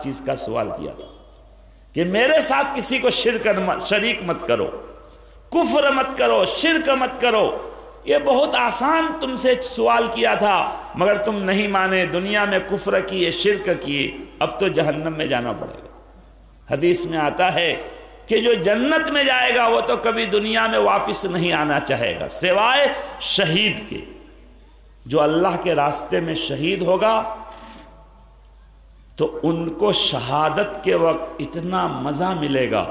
چیز کا سوال کیا تھا کہ میرے ساتھ کسی کو شریک مت کرو، کفر مت کرو، شرک مت کرو. یہ بہت آسان تم سے سوال کیا تھا مگر تم نہیں مانے، دنیا میں کفر کیے، شرک کیے، اب تو جہنم میں جانا پڑے گا. حدیث میں آتا ہے کہ جو جنت میں جائے گا وہ تو کبھی دنیا میں واپس نہیں آنا چاہے گا سوائے شہید کے. جو اللہ کے راستے میں شہید ہوگا تو ان کو شہادت کے وقت اتنا مزہ ملے گا،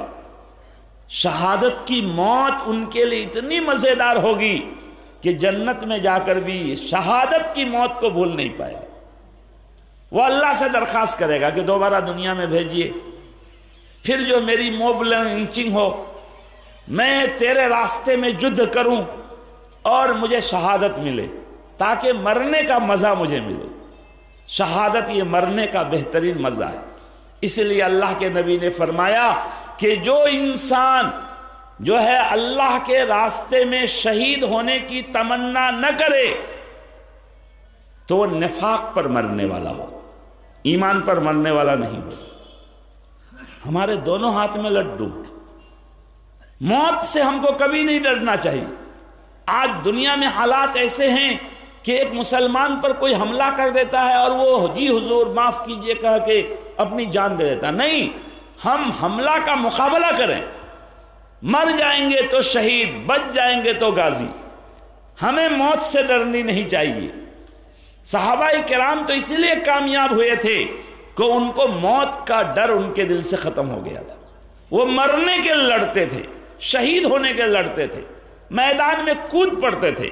شہادت کی موت ان کے لیے اتنی مزیدار ہوگی کہ جنت میں جا کر بھی شہادت کی موت کو بھول نہیں پائے گا. وہ اللہ سے درخواست کرے گا کہ دوبارہ دنیا میں بھیجیے، پھر جو میری موب لنچنگ ہو، میں تیرے راستے میں جد کروں اور مجھے شہادت ملے تاکہ مرنے کا مزہ مجھے ملے. شہادت یہ مرنے کا بہترین مزہ ہے. اس لیے اللہ کے نبی نے فرمایا کہ جو انسان جو ہے اللہ کے راستے میں شہید ہونے کی تمنا نہ کرے تو وہ نفاق پر مرنے والا ہو، ایمان پر مرنے والا نہیں ہو. ہمارے دونوں ہاتھ میں لڈو، موت سے ہم کو کبھی نہیں ڈرنا چاہیے. آج دنیا میں حالات ایسے ہیں کہ ایک مسلمان پر کوئی حملہ کر دیتا ہے اور وہ جی حضور معاف کیجئے کہہ کے اپنی جان دے دیتا. نہیں، ہم حملہ کا مقابلہ کریں، مر جائیں گے تو شہید، بچ جائیں گے تو غازی. ہمیں موت سے ڈرنی نہیں چاہیے. صحابہ کرام تو اسی لیے کامیاب ہوئے تھے کہ ان کو موت کا ڈر ان کے دل سے ختم ہو گیا تھا. وہ مرنے کے لڑتے تھے، شہید ہونے کے لڑتے تھے، میدان میں کود پڑتے تھے.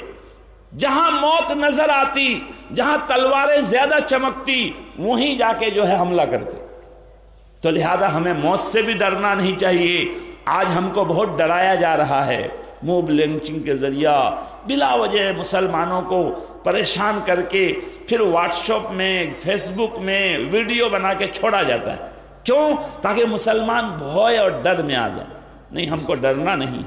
جہاں موت نظر آتی، جہاں تلواریں زیادہ چمکتی، وہیں جا کے جو ہے حملہ کرتے. تو لہذا ہمیں موت سے بھی ڈرنا نہیں چاہیے. آج ہم کو بہت ڈرایا جا رہا ہے، موب لنچنگ کے ذریعہ بلا وجہ مسلمانوں کو پریشان کر کے پھر واٹس ایپ میں، فیس بک میں ویڈیو بنا کے چھوڑا جاتا ہے. کیوں؟ تاکہ مسلمان بھوئے اور ڈر میں آ جائیں. نہیں، ہم کو ڈرنا نہیں.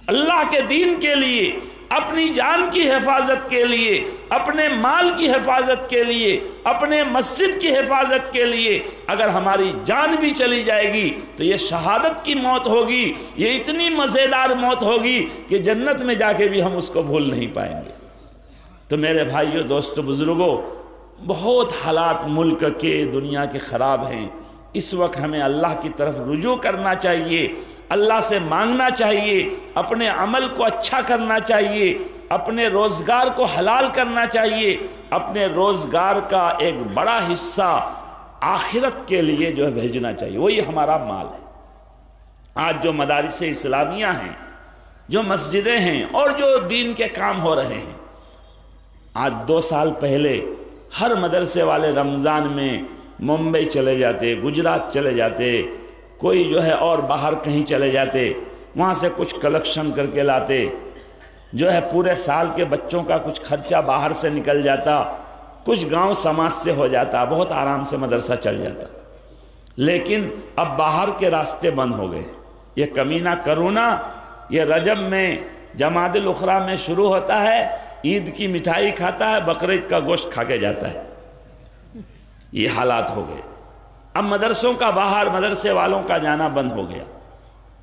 اللہ کے دین کے لیے، اپنی جان کی حفاظت کے لیے، اپنے مال کی حفاظت کے لیے، اپنے مسجد کی حفاظت کے لیے اگر ہماری جان بھی چلی جائے گی تو یہ شہادت کی موت ہوگی. یہ اتنی مزیدار موت ہوگی کہ جنت میں جا کے بھی ہم اس کو بھول نہیں پائیں گے. تو میرے بھائیوں، دوستو، بزرگوں، بہت حالات ملک کے، دنیا کے خراب ہیں. اس وقت ہمیں اللہ کی طرف رجوع کرنا چاہیے، اللہ سے مانگنا چاہیے، اپنے عمل کو اچھا کرنا چاہیے، اپنے روزگار کو حلال کرنا چاہیے. اپنے روزگار کا ایک بڑا حصہ آخرت کے لیے جو ہے بھیجنا چاہیے، وہی ہمارا مال ہے. آج جو مدارس اسلامیہ ہیں، جو مسجدیں ہیں اور جو دین کے کام ہو رہے ہیں، آج 2 سال پہلے ہر مدرسے والے رمضان میں ممبئی چلے جاتے، گجرات چلے جاتے، کوئی جو ہے اور باہر کہیں چلے جاتے، وہاں سے کچھ کلیکشن کر کے لاتے، جو ہے پورے سال کے بچوں کا کچھ خرچہ باہر سے نکل جاتا، کچھ گاؤں سماج سے ہو جاتا، بہت آرام سے مدرسہ چل جاتا. لیکن اب باہر کے راستے بند ہو گئے. یہ کمینہ کرونا یہ رجب میں جمادی الاخری میں شروع ہوتا ہے، عید کی مٹھائی کھاتا ہے، بقرعید کا گوشت کھا کے جاتا ہے. یہ حالات ہو گئے. اب مدرسوں کا باہر مدرسے والوں کا جانا بند ہو گیا.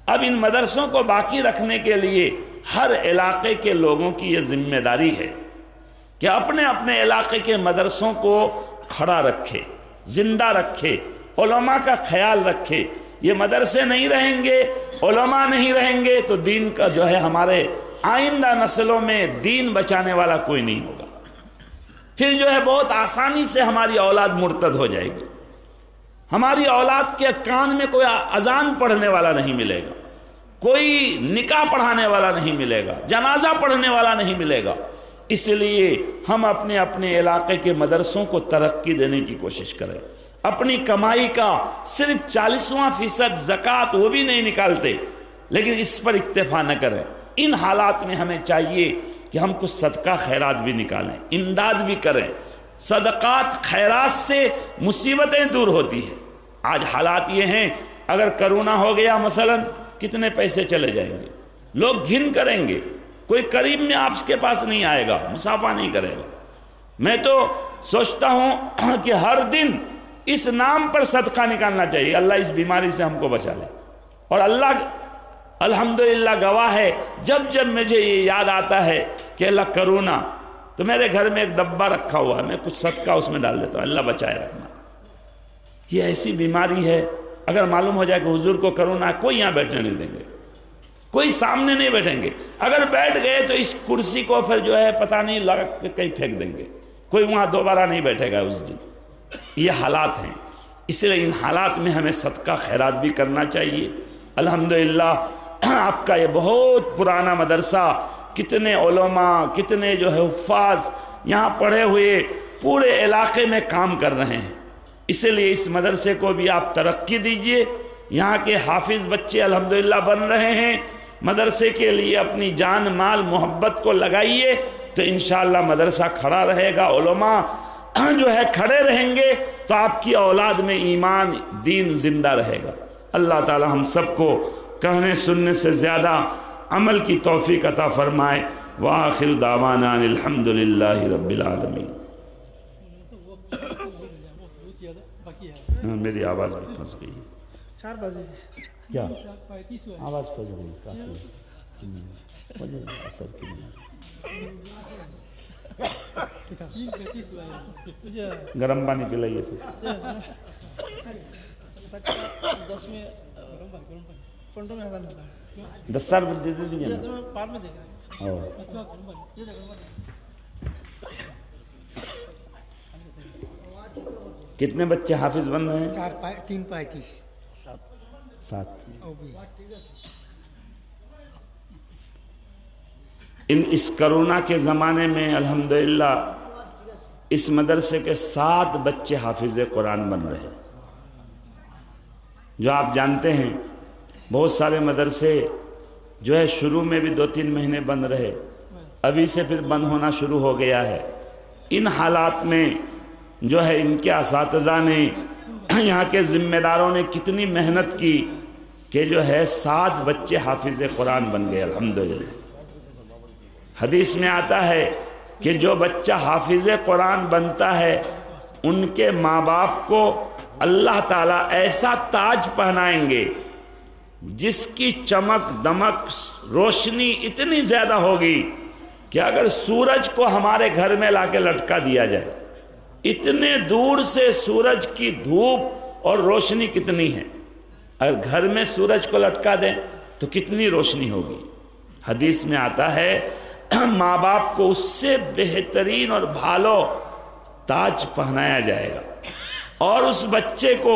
اب ان مدرسوں کو باقی رکھنے کے لیے ہر علاقے کے لوگوں کی یہ ذمہ داری ہے کہ اپنے اپنے علاقے کے مدرسوں کو کھڑا رکھے، زندہ رکھے، علماء کا خیال رکھے. یہ مدرسے نہیں رہیں گے، علماء نہیں رہیں گے تو دین کا جو ہے ہمارے آئندہ نسلوں میں دین بچانے والا کوئی نہیں ہوگا. پھر جو ہے بہت آسانی سے ہماری اولاد مرتد ہو جائے گی. ہماری اولاد کے کان میں کوئی اذان پڑھنے والا نہیں ملے گا، کوئی نکاح پڑھانے والا نہیں ملے گا، جنازہ پڑھنے والا نہیں ملے گا. اس لیے ہم اپنے اپنے علاقے کے مدرسوں کو ترقی دینے کی کوشش کریں. اپنی کمائی کا صرف 40% زکوٰۃ وہ بھی نہیں نکالتے، لیکن اس پر اکتفا نہ کریں. ان حالات میں ہمیں چاہیے کہ ہم کچھ صدقہ خیرات بھی نکالیں، امداد بھی کریں. صدقات خیرات سے مصیبتیں دور ہوتی ہیں. آج حالات یہ ہیں، اگر کرونا ہو گیا مثلا کتنے پیسے چلے جائیں گے، لوگ گھن کریں گے، کوئی قریب میں آپ کے پاس نہیں آئے گا، مصافحہ نہیں کرے گا. میں تو سوچتا ہوں کہ ہر دن اس نام پر صدقہ نکالنا چاہیے، اللہ اس بیماری سے ہم کو بچا لے۔ اور اللہ الحمدللہ گواہ ہے، جب جب مجھے یہ یاد آتا ہے کہ اللہ کرونا، تو میرے گھر میں ایک ڈبہ رکھا ہوا ہے، میں کچھ صدقہ اس میں ڈال دیتا ہوں، اللہ بچائے رکھنا۔ یہ ایسی بیماری ہے، اگر معلوم ہو جائے کہ حضور کو کرونا ہے، کوئی یہاں بیٹھنے نہیں دیں گے، کوئی سامنے نہیں بیٹھیں گے، اگر بیٹھ گئے تو اس کرسی کو پھر جو ہے پتہ نہیں لگا کہ کہیں پھینک دیں گے، کوئی وہاں دوبارہ نہیں بیٹھے گا اس دن۔ یہ حالات ہیں، اس لیے ان حالات میں ہمیں صدقہ خیرات بھی کرنا چاہیے۔ الحمدللہ آپ کا یہ بہت پرانا مدرسہ، کتنے علماء، کتنے جو ہے حفاظ یہاں پڑھے ہوئے پورے علاقے میں کام کر رہے ہیں، اس لیے اس مدرسے کو بھی آپ ترقی دیجئے۔ یہاں کے حافظ بچے الحمدللہ بن رہے ہیں، مدرسے کے لیے اپنی جان مال محبت کو لگائیے تو انشاءاللہ مدرسہ کھڑا رہے گا، علماء جو ہے کھڑے رہیں گے تو آپ کی اولاد میں ایمان دین زندہ رہے گا۔ اللہ تعالی ہم سب کو کہنے سننے سے زیادہ عمل کی توفیق عطا فرمائے۔ وآخر دعوانا الحمدللہ رب العالمین۔ میری آواز بھی پھنس گئی ہے، 4 بجے کیا آواز پھنس گئی کافی اثر کی گرم پانی پلائیے پھر 10 میں 10 سال دے دیجیے نا۔ بعد میں دیکھا کتنے بچے حافظ بن رہے ہیں؟ 3 35 7۔ او بھی اس کرونا کے زمانے میں الحمدللہ اس مدرسے کے 7 بچے حافظ قرآن بن رہے ہیں۔ جو آپ جانتے ہیں بہت سارے مدرسے جو ہے شروع میں بھی 2-3 مہینے بند رہے، ابھی سے پھر بند ہونا شروع ہو گیا ہے۔ ان حالات میں جو ہے ان کے اساتذہ نے، یہاں کے ذمہ داروں نے کتنی محنت کی کہ جو ہے 7 بچے حافظ قرآن بن گئے الحمدللہ۔ حدیث میں آتا ہے کہ جو بچہ حافظ قرآن بنتا ہے ان کے ماں باپ کو اللہ تعالیٰ ایسا تاج پہنائیں گے جس کی چمک دمک روشنی اتنی زیادہ ہوگی کہ اگر سورج کو ہمارے گھر میں لا کے لٹکا دیا جائے، اتنے دور سے سورج کی دھوپ اور روشنی کتنی ہے، اگر گھر میں سورج کو لٹکا دیں تو کتنی روشنی ہوگی۔ حدیث میں آتا ہے ماں باپ کو اس سے بہترین اور بھالو تاج پہنایا جائے گا، اور اس بچے کو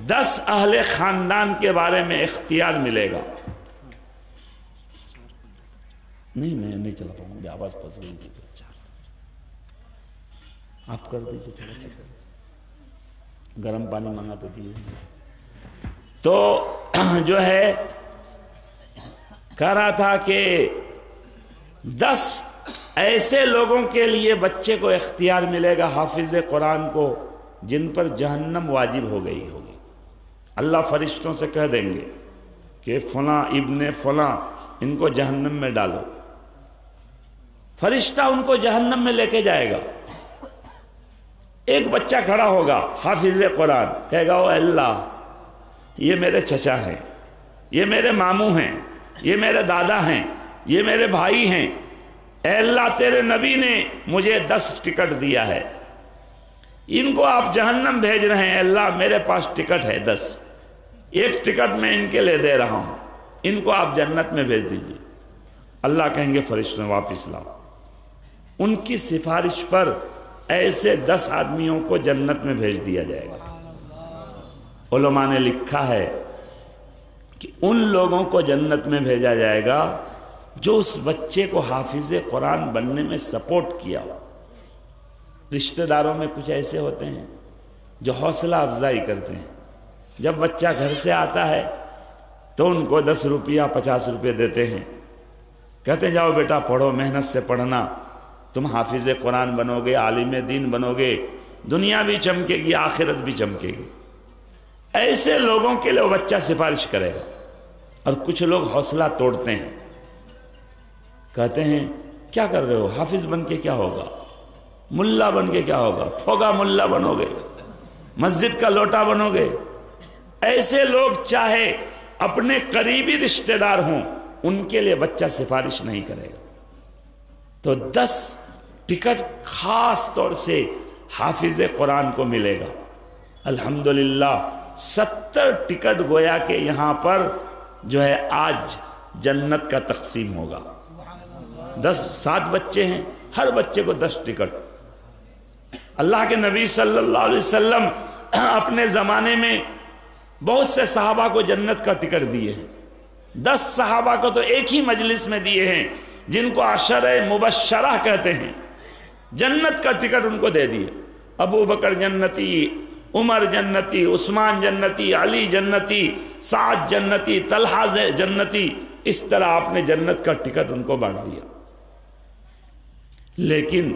10 اہل خاندان کے بارے میں اختیار ملے گا۔ نہیں میں نہیں چلا پاؤں، مجھے آواز پھنس گئی، آپ کر دیجیے تھوڑا، گرم پانی منگا تو دیجیے۔ تو جو ہے کہہ رہا تھا کہ 10 ایسے لوگوں کے لیے بچے کو اختیار ملے گا حافظ قرآن کو جن پر جہنم واجب ہو گئی ہوگی۔ اللہ فرشتوں سے کہہ دیں گے کہ فلاں ابن فلاں ان کو جہنم میں ڈالو، فرشتہ ان کو جہنم میں لے کے جائے گا۔ ایک بچہ کھڑا ہوگا حافظ قرآن، کہے گا او اللہ یہ میرے چچا ہیں، یہ میرے ماموں ہیں، یہ میرے دادا ہیں، یہ میرے بھائی ہیں، اے اللہ تیرے نبی نے مجھے 10 ٹکٹ دیا ہے، ان کو آپ جہنم بھیج رہے ہیں، اللہ میرے پاس ٹکٹ ہے 10، ایک ٹکٹ میں ان کے لے دے رہا ہوں، ان کو آپ جنت میں بھیج دیجیے۔ اللہ کہیں گے فرشتوں واپس لاؤ۔ ان کی سفارش پر ایسے 10 آدمیوں کو جنت میں بھیج دیا جائے گا۔ علماء نے لکھا ہے کہ ان لوگوں کو جنت میں بھیجا جائے گا جو اس بچے کو حافظ قرآن بننے میں سپورٹ کیا ہو۔ رشتہ داروں میں کچھ ایسے ہوتے ہیں جو حوصلہ افزائی کرتے ہیں، جب بچہ گھر سے آتا ہے تو ان کو 10 روپیہ 50 روپے دیتے ہیں، کہتے ہیں جاؤ بیٹا پڑھو، محنت سے پڑھنا، تم حافظ قرآن بنو گے، عالم دین بنو گے، دنیا بھی چمکے گی آخرت بھی چمکے گی۔ ایسے لوگوں کے لیے وہ بچہ سفارش کرے گا۔ اور کچھ لوگ حوصلہ توڑتے ہیں، کہتے ہیں کیا کر رہے ہو، حافظ بن کے کیا ہوگا، ملا بن کے کیا ہوگا، پھوگا ملا بنو گے، مسجد کا لوٹا بنو گے؟ ایسے لوگ چاہے اپنے قریبی رشتہ دار ہوں، ان کے لیے بچہ سفارش نہیں کرے گا۔ تو 10 ٹکٹ خاص طور سے حافظ قرآن کو ملے گا۔ الحمدللہ 70 ٹکٹ گویا کہ یہاں پر جو ہے آج جنت کا تقسیم ہوگا۔ 7 بچے ہیں، ہر بچے کو 10 ٹکٹ۔ اللہ کے نبی صلی اللہ علیہ وسلم اپنے زمانے میں بہت سے صحابہ کو جنت کا ٹکٹ دیے ہیں۔ 10 صحابہ کو تو ایک ہی مجلس میں دیے ہیں، جن کو عشرہ مبشرہ کہتے ہیں، جنت کا ٹکٹ ان کو دے دیے۔ ابو بکر جنتی، عمر جنتی، عثمان جنتی، علی جنتی، سعد جنتی، طلحہ جنتی، اس طرح آپ نے جنت کا ٹکٹ ان کو بانٹ دیا۔ لیکن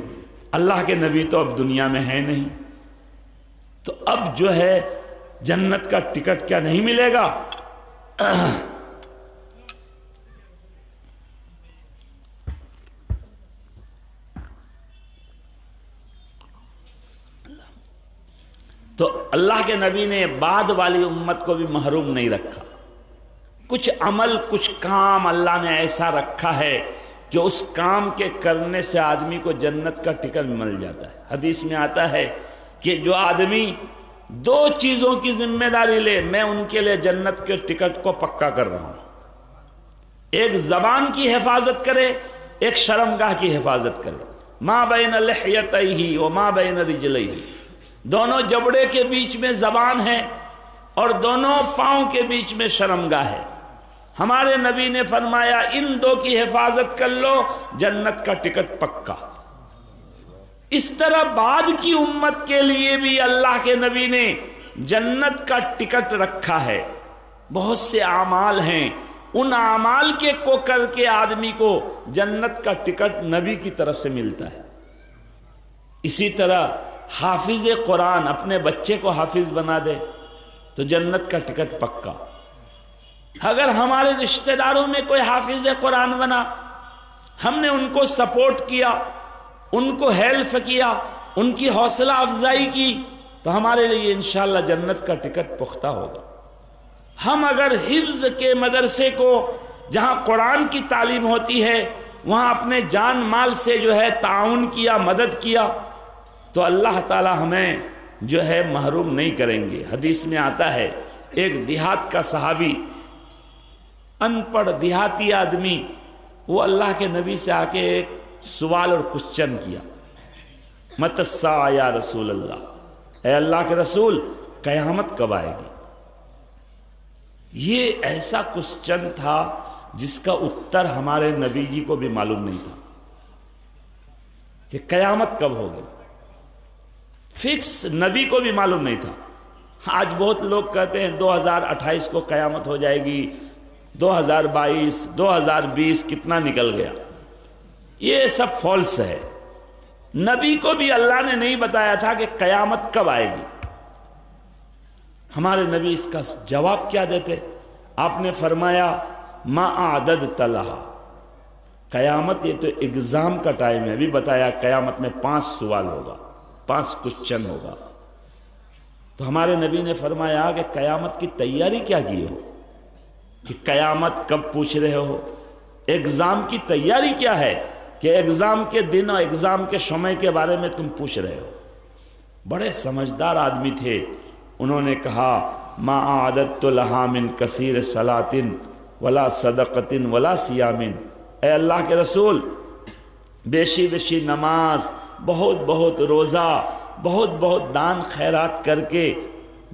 اللہ کے نبی تو اب دنیا میں ہے نہیں، تو اب جو ہے جنت کا ٹکٹ کیا نہیں ملے گا؟ تو اللہ کے نبی نے بعد والی امت کو بھی محروم نہیں رکھا۔ کچھ عمل، کچھ کام اللہ نے ایسا رکھا ہے کہ اس کام کے کرنے سے آدمی کو جنت کا ٹکٹ مل جاتا ہے۔ حدیث میں آتا ہے کہ جو آدمی 2 چیزوں کی ذمہ داری لے، میں ان کے لیے جنت کے ٹکٹ کو پکا کر رہا ہوں۔ ایک زبان کی حفاظت کرے، ایک شرمگاہ کی حفاظت کرے۔ ما بین لحیتیہ وما بین رجلیہ، دونوں جبڑے کے بیچ میں زبان ہے اور دونوں پاؤں کے بیچ میں شرمگاہ ہے۔ ہمارے نبی نے فرمایا ان 2 کی حفاظت کر لو، جنت کا ٹکٹ پکا۔ اس طرح بعد کی امت کے لیے بھی اللہ کے نبی نے جنت کا ٹکٹ رکھا ہے۔ بہت سے اعمال ہیں، ان اعمال کے کو کر کے آدمی کو جنت کا ٹکٹ نبی کی طرف سے ملتا ہے۔ اسی طرح حافظ قرآن اپنے بچے کو حافظ بنا دے تو جنت کا ٹکٹ پکا۔ اگر ہمارے رشتہ داروں میں کوئی حافظ قرآن بنا، ہم نے ان کو سپورٹ کیا، ان کو ہیلپ کیا، ان کی حوصلہ افزائی کی، تو ہمارے لیے انشاءاللہ جنت کا ٹکٹ پختہ ہوگا۔ ہم اگر حفظ کے مدرسے کو، جہاں قرآن کی تعلیم ہوتی ہے، وہاں اپنے جان مال سے جو ہے تعاون کیا، مدد کیا، تو اللہ تعالی ہمیں جو ہے محروم نہیں کریں گے۔ حدیث میں آتا ہے ایک دیہات کا صحابی، ان پڑھ دیہاتی آدمی، وہ اللہ کے نبی سے آ کے ایک سوال اور کوشچن کیا، متی الساعہ یا رسول اللہ، اے اللہ کے رسول قیامت کب آئے گی؟ یہ ایسا کوشچن تھا جس کا اتر ہمارے نبی جی کو بھی معلوم نہیں تھا کہ قیامت کب ہوگی، فکس نبی کو بھی معلوم نہیں تھا۔ آج بہت لوگ کہتے ہیں 2028 کو قیامت ہو جائے گی، 2022 2020 کتنا نکل گیا، یہ سب فالس ہے۔ نبی کو بھی اللہ نے نہیں بتایا تھا کہ قیامت کب آئے گی۔ ہمارے نبی اس کا جواب کیا دیتے؟ آپ نے فرمایا ما اعددت لہا، قیامت یہ تو ایگزام کا ٹائم ہے، ابھی بتایا قیامت میں 5 سوال ہوگا، 5 کوشچن ہوگا۔ تو ہمارے نبی نے فرمایا کہ قیامت کی تیاری کیا کی ہو، کہ قیامت کب پوچھ رہے ہو؟ ایگزام کی تیاری کیا ہے کہ ایگزام کے دن اور ایگزام کے سمے کے بارے میں تم پوچھ رہے ہو؟ بڑے سمجھدار آدمی تھے، انہوں نے کہا ما اعددت لہا من کثیر صلاۃ ولا صدقۃ ولا صیام، اے اللہ کے رسول بیشی بیشی نماز، بہت بہت روزہ، بہت بہت دان خیرات کر کے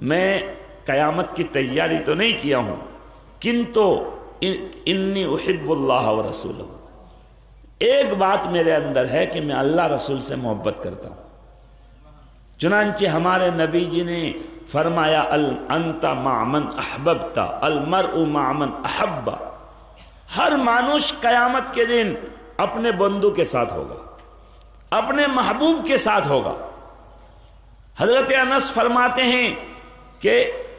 میں قیامت کی تیاری تو نہیں کیا ہوں، کنتو انی احب اللہ ورسولہ، ایک بات میرے اندر ہے کہ میں اللہ رسول سے محبت کرتا ہوں۔ چنانچہ ہمارے نبی جی نے فرمایا انت مع من احببت المرء مع من احب، ہر مانوش قیامت کے دن اپنے بندو کے ساتھ ہوگا، اپنے محبوب کے ساتھ ہوگا۔ حضرت انس فرماتے ہیں کہ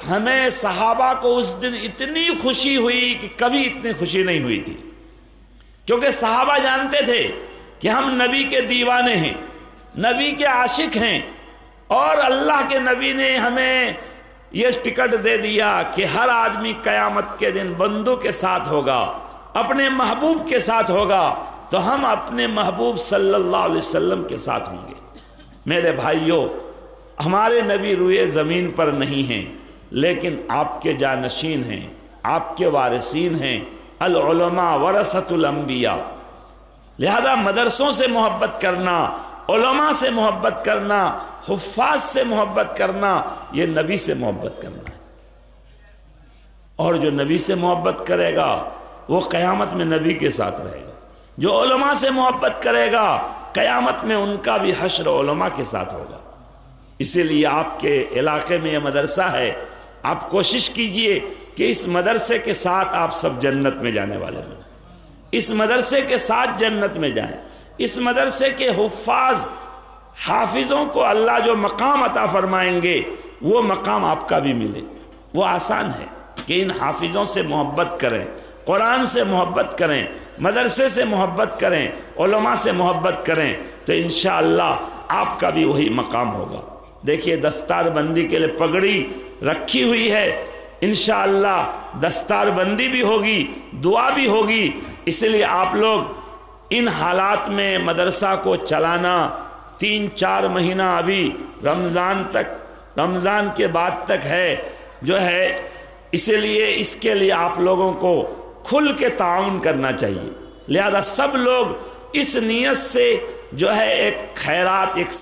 ہمیں صحابہ کو اس دن اتنی خوشی ہوئی کہ کبھی اتنی خوشی نہیں ہوئی تھی، کیونکہ صحابہ جانتے تھے کہ ہم نبی کے دیوانے ہیں، نبی کے عاشق ہیں، اور اللہ کے نبی نے ہمیں یہ ٹکٹ دے دیا کہ ہر آدمی قیامت کے دن بندوں کے ساتھ ہوگا، اپنے محبوب کے ساتھ ہوگا، تو ہم اپنے محبوب صلی اللہ علیہ وسلم کے ساتھ ہوں گے۔ میرے بھائیوں، ہمارے نبی روئے زمین پر نہیں ہیں، لیکن آپ کے جانشین ہیں، آپ کے وارثین ہیں۔ العلماء ورثۃ الانبیاء، لہذا مدرسوں سے محبت کرنا، علماء سے محبت کرنا، حفاظ سے محبت کرنا، یہ نبی سے محبت کرنا ہے۔ اور جو نبی سے محبت کرے گا وہ قیامت میں نبی کے ساتھ رہے گا، جو علماء سے محبت کرے گا قیامت میں ان کا بھی حشر علماء کے ساتھ ہوگا۔ اسی لیے آپ کے علاقے میں یہ مدرسہ ہے، آپ کوشش کیجئے کہ اس مدرسے کے ساتھ آپ سب جنت میں جانے والے بنیں، اس مدرسے کے ساتھ جنت میں جائیں، اس مدرسے کے حفاظ حافظوں کو اللہ جو مقام عطا فرمائیں گے وہ مقام آپ کا بھی ملے۔ وہ آسان ہے کہ ان حافظوں سے محبت کریں، قرآن سے محبت کریں، مدرسے سے محبت کریں، علماء سے محبت کریں، تو انشاءاللہ آپ کا بھی وہی مقام ہوگا۔ دیکھیے دستار بندی کے لیے پگڑی رکھی ہوئی ہے، انشاءاللہ دستار بندی بھی ہوگی، دعا بھی ہوگی۔ اس لیے آپ لوگ ان حالات میں مدرسہ کو چلانا، 3-4 مہینہ ابھی رمضان تک، رمضان کے بعد تک ہے جو ہے، اسی لیے اس کے لیے آپ لوگوں کو کھل کے تعاون کرنا چاہیے۔ لہذا سب لوگ اس نیت سے جو ہے ایک خیرات، ایک